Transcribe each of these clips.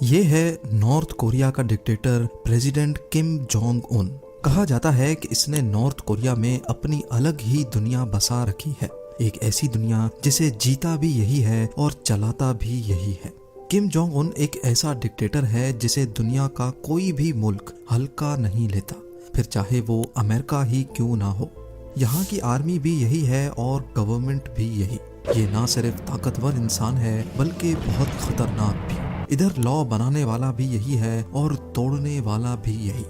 ये है north Korea का dictator president Kim Jong Un. कहा जाता है कि इसने नॉर्थ कोरिया में अपनी अलग ही दुनिया बसा रखी है, एक ऐसी दुनिया जिसे जीता भी यही है और चलाता भी यही है। किम जोंग उन एक ऐसा डिक्टेटर है जिसे दुनिया का कोई भी मुल्क हल्का नहीं लेता, फिर चाहे वो अमेरिका ही क्यों ना हो। यहाँ की आर्मी भी यही है और गवर्नमेंट भी यही। ये ना सिर्फ ताकतवर इंसान है बल्कि बहुत खतरनाक भी। इधर लॉ बनाने वाला भी यही है और तोड़ने वाला भी यही।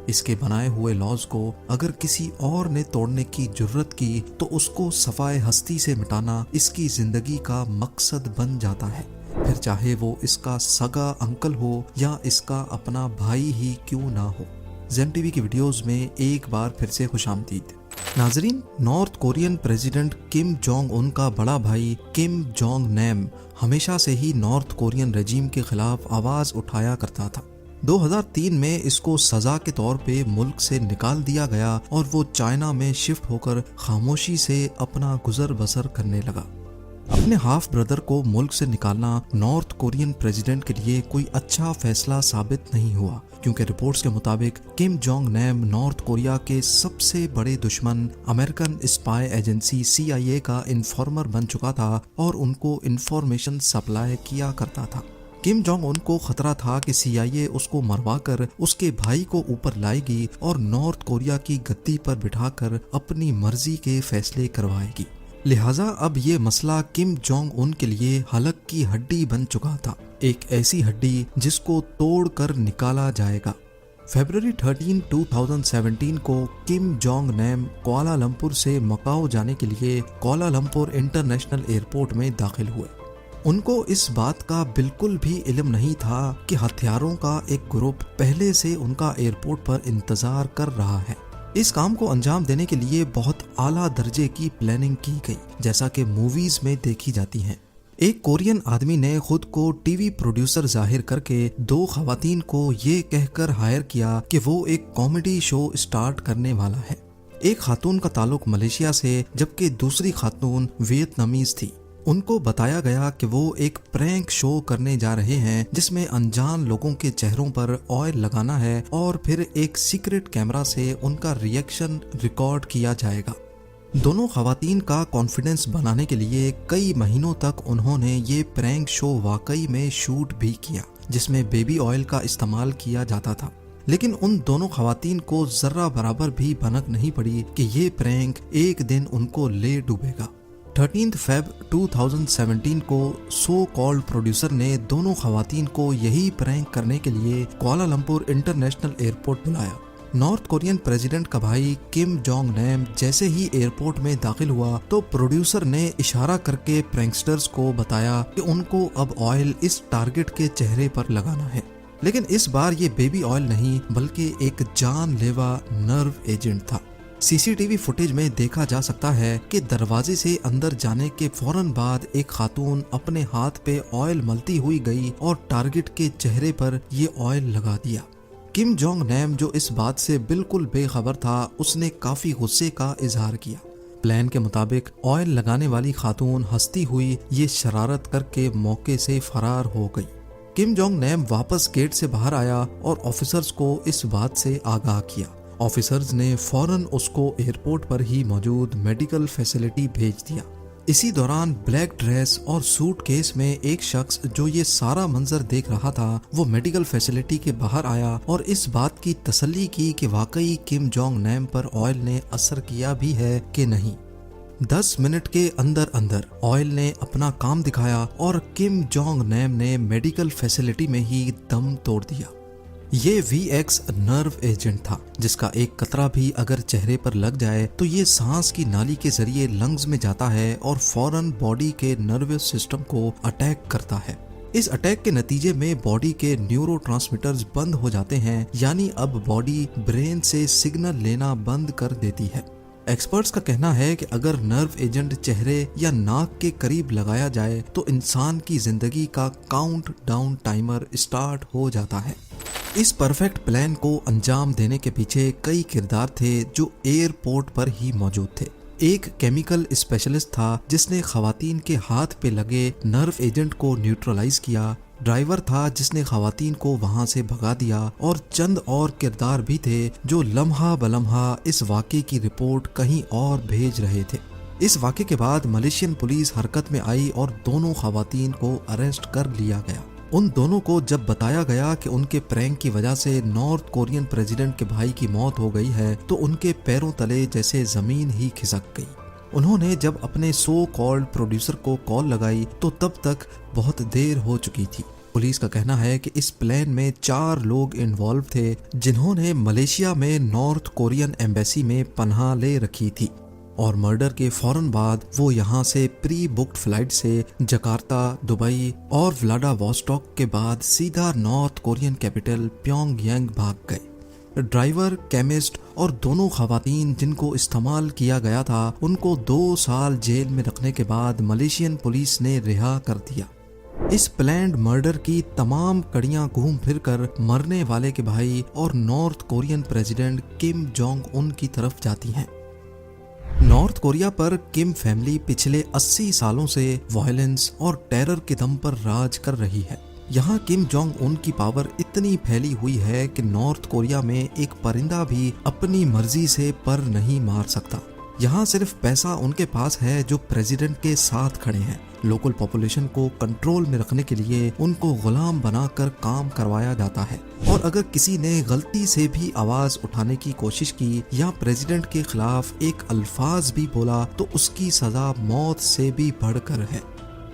इसके बनाए हुए लॉज को अगर किसी और ने तोड़ने की जुर्रत की तो उसको सफाए हस्ती से मिटाना इसकी जिंदगी का मकसद बन जाता है, फिर चाहे वो इसका सगा अंकल हो या इसका अपना भाई ही क्यों ना हो। ज़ेम टीवी की वीडियोस में एक बार फिर से खुशामदीद। नाजरीन, north Korean president Kim Jong Un का बड़ा भाई किम जोंग नैम हमेशा से ही नॉर्थ कोरियन रेजिम के खिलाफ आवाज उठाया करता था। 2003 में इसको सजा के तौर पे मुल्क से निकाल दिया गया और वो चाइना में शिफ्ट होकर खामोशी से अपना गुजर बसर करने लगा। अपने हाफ ब्रदर को मुल्क से निकालना नॉर्थ कोरियन प्रेसिडेंट के लिए कोई अच्छा फैसला साबित नहीं हुआ, क्योंकि रिपोर्ट्स के मुताबिक Kim Jong Nam North Korea के सबसे बड़े दुश्मन अमेरिकन स्पाई एजेंसी CIA का इन्फॉर्मर बन चुका था और उनको इन्फॉर्मेशन सप्लाई किया करता था। किम जोंग उन को खतरा था कि CIA उसको मरवाकर उसके भाई को ऊपर लाएगी और नॉर्थ कोरिया की गद्दी पर बिठाकर अपनी मर्जी के फैसले करवाएगी। लिहाजा अब ये मसला किम जोंग उन के लिए हलक की हड्डी बन चुका था, एक ऐसी हड्डी जिसको तोड़ कर निकाला जाएगा। फरवरी 13, 2017 को किम जोंग नैम कुआलालंपुर से मकाओ जाने के लिए कुआलालंपुर इंटरनेशनल एयरपोर्ट में दाखिल हुए। उनको इस बात का बिल्कुल भी इल्म नहीं था कि हथियारों का एक ग्रुप पहले से उनका एयरपोर्ट पर इंतजार कर रहा है। इस काम को अंजाम देने के लिए बहुत आला दर्जे की प्लानिंग की गई, जैसा कि मूवीज में देखी जाती हैं। एक कोरियन आदमी ने खुद को टीवी प्रोड्यूसर जाहिर करके 2 खवातीन को ये कहकर हायर किया कि वो एक कॉमेडी शो स्टार्ट करने वाला है। एक खातून का ताल्लुक मलेशिया से जबकि दूसरी खातून वियतनामीज थी। उनको बताया गया कि वो एक प्रैंक शो करने जा रहे हैं जिसमें अनजान लोगों के चेहरों पर ऑयल लगाना है और फिर एक सीक्रेट कैमरा से उनका रिएक्शन रिकॉर्ड किया जाएगा। दोनों खवातीन का कॉन्फिडेंस बनाने के लिए कई महीनों तक उन्होंने ये प्रैंक शो वाकई में शूट भी किया, जिसमें बेबी ऑयल का इस्तेमाल किया जाता था। लेकिन उन दोनों खवातीन को जर्रा बराबर भी भनक नहीं पड़ी कि ये प्रैंक एक दिन उनको ले डूबेगा। 13 Feb 2017 को सो कॉल्ड प्रोड्यूसर ने दोनों खवातीन को यही प्रैंक करने के लिए कुआलालंपुर इंटरनेशनल एयरपोर्ट बुलाया। नॉर्थ कोरियन प्रेसिडेंट का भाई किम जोंग नैम जैसे ही एयरपोर्ट में दाखिल हुआ तो प्रोड्यूसर ने इशारा करके प्रैंकस्टर्स को बताया कि उनको अब ऑयल इस टारगेट के चेहरे पर लगाना है। लेकिन इस बार ये बेबी ऑयल नहीं बल्कि एक जानलेवा नर्व एजेंट था। CCTV फुटेज में देखा जा सकता है कि दरवाजे से अंदर जाने के फौरन बाद एक खातून अपने हाथ पे ऑयल मलती हुई गई और टारगेट के चेहरे पर ये ऑयल लगा दिया। किम जोंग नैम जो इस बात से बिल्कुल बेखबर था, उसने काफी गुस्से का इजहार किया। प्लान के मुताबिक ऑयल लगाने वाली खातून हंसती हुई ये शरारत करके मौके से फरार हो गई। किम जोंग नैम वापस गेट से बाहर आया और ऑफिसर्स को इस बात से आगाह किया। ऑफिसर्स ने फौरन उसको एयरपोर्ट पर ही मौजूद मेडिकल फैसिलिटी भेज दिया। इसी दौरान ब्लैक ड्रेस और सूट केस में एक शख्स जो ये सारा मंजर देख रहा था वो मेडिकल फैसिलिटी के बाहर आया और इस बात की तसल्ली की कि वाकई किम जोंग नैम पर ऑयल ने असर किया भी है कि नहीं। 10 मिनट के अंदर अंदर ऑयल ने अपना काम दिखाया और किम जोंग नैम ने मेडिकल फैसिलिटी में ही दम तोड़ दिया। ये VX नर्व एजेंट था जिसका एक कतरा भी अगर चेहरे पर लग जाए तो ये सांस की नाली के जरिए लंग्स में जाता है और फौरन बॉडी के नर्वस सिस्टम को अटैक करता है। इस अटैक के नतीजे में बॉडी के न्यूरोट्रांसमीटर्स बंद हो जाते हैं, यानी अब बॉडी ब्रेन से सिग्नल लेना बंद कर देती है। एक्सपर्ट्स का कहना है कि अगर नर्व एजेंट चेहरे या नाक के करीब लगाया जाए तो इंसान की जिंदगी का काउंट डाउन टाइमर स्टार्ट हो जाता है। इस परफेक्ट प्लान को अंजाम देने के पीछे कई किरदार थे जो एयरपोर्ट पर ही मौजूद थे। एक केमिकल स्पेशलिस्ट था जिसने खवातीन के हाथ पे लगे नर्व एजेंट को न्यूट्रलाइज किया। ड्राइवर था जिसने खवातीन को वहां से भगा दिया और चंद और किरदार भी थे जो लम्हा बलम्हा इस वाक़े की रिपोर्ट कहीं और भेज रहे थे। इस वाक़े के बाद मलेशियन पुलिस हरकत में आई और दोनों खवातीन को अरेस्ट कर लिया गया। उन दोनों को जब बताया गया कि उनके प्रैंक की वजह से नॉर्थ कोरियन प्रेसिडेंट के भाई की मौत हो गई है तो उनके पैरों तले जैसे जमीन ही खिसक गई। उन्होंने जब अपने सो कॉल्ड प्रोड्यूसर को कॉल लगाई तो तब तक बहुत देर हो चुकी थी। पुलिस का कहना है कि इस प्लान में 4 लोग इन्वॉल्व थे जिन्होंने मलेशिया में नॉर्थ कोरियन एम्बेसी में पनाह ले रखी थी और मर्डर के फौरन बाद वो यहाँ से प्री बुक्ड फ्लाइट से जकार्ता, दुबई और व्लादिवोस्टॉक के बाद सीधा नॉर्थ कोरियन कैपिटल प्योंगयांग भाग गए। ड्राइवर, केमिस्ट और दोनों खवातीन जिनको इस्तेमाल किया गया था उनको 2 साल जेल में रखने के बाद मलेशियन पुलिस ने रिहा कर दिया। इस प्लैंड मर्डर की तमाम कड़ियां घूम फिर कर मरने वाले के भाई और north Korean president Kim Jong Un की तरफ जाती हैं। नॉर्थ कोरिया पर किम फैमिली पिछले 80 सालों से वायलेंस और टेरर के दम पर राज कर रही है। यहाँ किम जोंग उन की पावर इतनी फैली हुई है कि नॉर्थ कोरिया में एक परिंदा भी अपनी मर्जी से पर नहीं मार सकता। यहाँ सिर्फ पैसा उनके पास है जो प्रेसिडेंट के साथ खड़े हैं। लोकल पॉपुलेशन को कंट्रोल में रखने के लिए उनको गुलाम बनाकर काम करवाया जाता है और अगर किसी ने गलती से भी आवाज उठाने की कोशिश की या प्रेसिडेंट के खिलाफ एक अल्फाज भी बोला तो उसकी सजा मौत से भी बढ़कर है।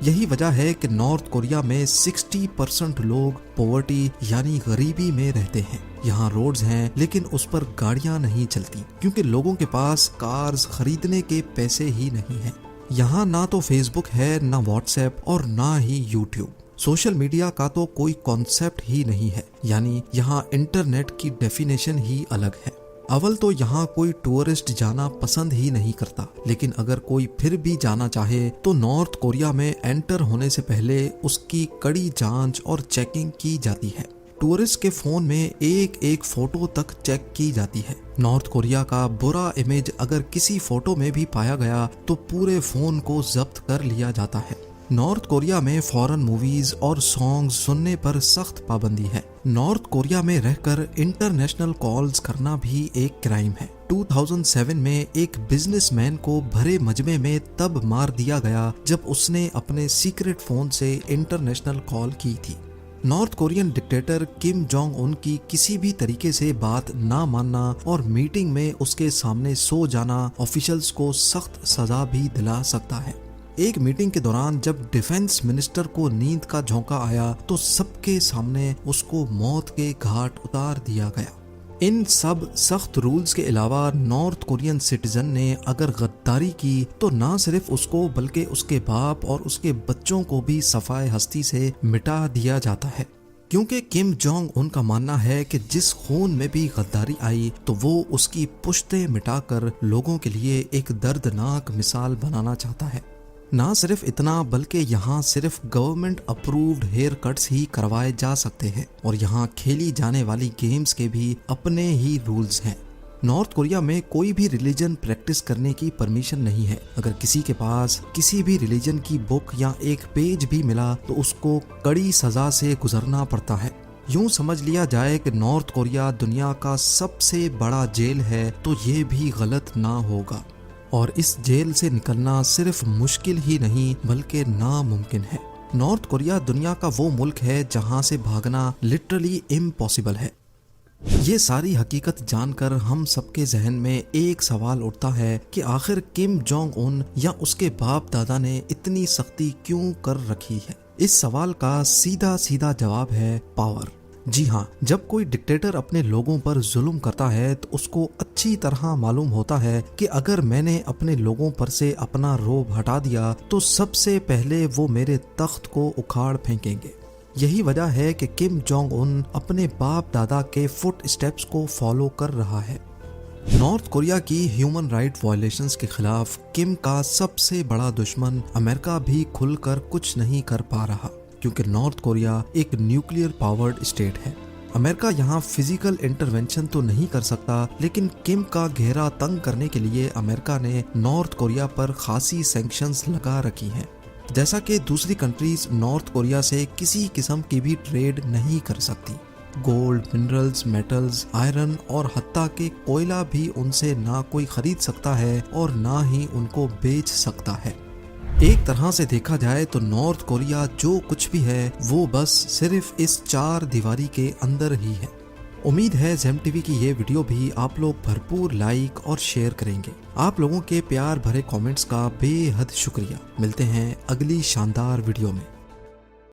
यही वजह है कि नॉर्थ कोरिया में 60% लोग पॉवर्टी यानी गरीबी में रहते हैं। यहाँ रोड्स हैं लेकिन उस पर गाड़ियाँ नहीं चलती क्योंकि लोगों के पास कार्स खरीदने के पैसे ही नहीं हैं। यहाँ ना तो फेसबुक है, ना व्हाट्सएप और ना ही यूट्यूब। सोशल मीडिया का तो कोई कॉन्सेप्ट ही नहीं है, यानी यहाँ इंटरनेट की डेफिनेशन ही अलग है। अव्वल तो यहाँ कोई टूरिस्ट जाना पसंद ही नहीं करता, लेकिन अगर कोई फिर भी जाना चाहे तो नॉर्थ कोरिया में एंटर होने से पहले उसकी कड़ी जांच और चेकिंग की जाती है। टूरिस्ट के फोन में एक एक फोटो तक चेक की जाती है। नॉर्थ कोरिया का बुरा इमेज अगर किसी फोटो में भी पाया गया तो पूरे फोन को जब्त कर लिया जाता है। नॉर्थ कोरिया में फॉरेन मूवीज और सॉन्ग्स सुनने पर सख्त पाबंदी है। नॉर्थ कोरिया में रहकर इंटरनेशनल कॉल्स करना भी एक क्राइम है। 2007 में एक बिजनेसमैन को भरे मजमे में तब मार दिया गया जब उसने अपने सीक्रेट फोन से इंटरनेशनल कॉल की थी। North Korean dictator Kim Jong Un की किसी भी तरीके से बात ना मानना और मीटिंग में उसके सामने सो जाना ऑफिशियल्स को सख्त सजा भी दिला सकता है। एक मीटिंग के दौरान जब डिफेंस मिनिस्टर को नींद का झोंका आया तो सबके सामने उसको मौत के घाट उतार दिया गया। इन सब सख्त रूल्स के अलावा नॉर्थ कोरियन सिटीजन ने अगर गद्दारी की तो ना सिर्फ उसको बल्कि उसके बाप और उसके बच्चों को भी सफाए हस्ती से मिटा दिया जाता है, क्योंकि किम जोंग उनका मानना है कि जिस खून में भी गद्दारी आई तो वो उसकी पुश्तें मिटाकर लोगों के लिए एक दर्दनाक मिसाल बनाना चाहता है। ना सिर्फ इतना बल्कि यहाँ सिर्फ गवर्नमेंट अप्रूव्ड हेयर कट्स ही करवाए जा सकते हैं और यहाँ खेली जाने वाली गेम्स के भी अपने ही रूल्स हैं। नॉर्थ कोरिया में कोई भी रिलीजन प्रैक्टिस करने की परमिशन नहीं है। अगर किसी के पास किसी भी रिलीजन की बुक या एक पेज भी मिला तो उसको कड़ी सजा से गुजरना पड़ता है। यूं समझ लिया जाए कि नॉर्थ कोरिया दुनिया का सबसे बड़ा जेल है तो ये भी गलत ना होगा और इस जेल से निकलना सिर्फ मुश्किल ही नहीं बल्कि नामुमकिन है। नॉर्थ कोरिया दुनिया का वो मुल्क है जहां से भागना लिटरली इम्पॉसिबल है। ये सारी हकीकत जानकर हम सबके जहन में एक सवाल उठता है कि आखिर किम जोंग उन या उसके बाप दादा ने इतनी सख्ती क्यों कर रखी है। इस सवाल का सीधा सीधा जवाब है पावर। जी हाँ, जब कोई डिक्टेटर अपने लोगों पर जुल्म करता है तो उसको अच्छी तरह मालूम होता है कि अगर मैंने अपने लोगों पर से अपना रोब हटा दिया तो सबसे पहले वो मेरे तख्त को उखाड़ फेंकेंगे। यही वजह है कि किम जोंग उन अपने बाप दादा के फुट स्टेप्स को फॉलो कर रहा है। नॉर्थ कोरिया की ह्यूमन राइट वायलेशंस के खिलाफ किम का सबसे बड़ा दुश्मन अमेरिका भी खुलकर कुछ नहीं कर पा रहा, क्योंकि नॉर्थ कोरिया एक न्यूक्लियर पावर्ड स्टेट है। अमेरिका यहाँ फिजिकल इंटरवेंशन तो नहीं कर सकता, लेकिन किम का घेरा तंग करने के लिए अमेरिका ने नॉर्थ कोरिया पर खासी सैंक्शंस लगा रखी हैं। जैसा कि दूसरी कंट्रीज नॉर्थ कोरिया से किसी किस्म की भी ट्रेड नहीं कर सकती। गोल्ड, मिनरल्स, मेटल्स, आयरन और हत्ता के कोयला भी उनसे ना कोई खरीद सकता है और ना ही उनको बेच सकता है। एक तरह से देखा जाए तो नॉर्थ कोरिया जो कुछ भी है वो बस सिर्फ इस 4 दीवारी के अंदर ही है। उम्मीद है जेम टीवी की ये वीडियो भी आप लोग भरपूर लाइक और शेयर करेंगे। आप लोगों के प्यार भरे कमेंट्स का बेहद शुक्रिया। मिलते हैं अगली शानदार वीडियो में।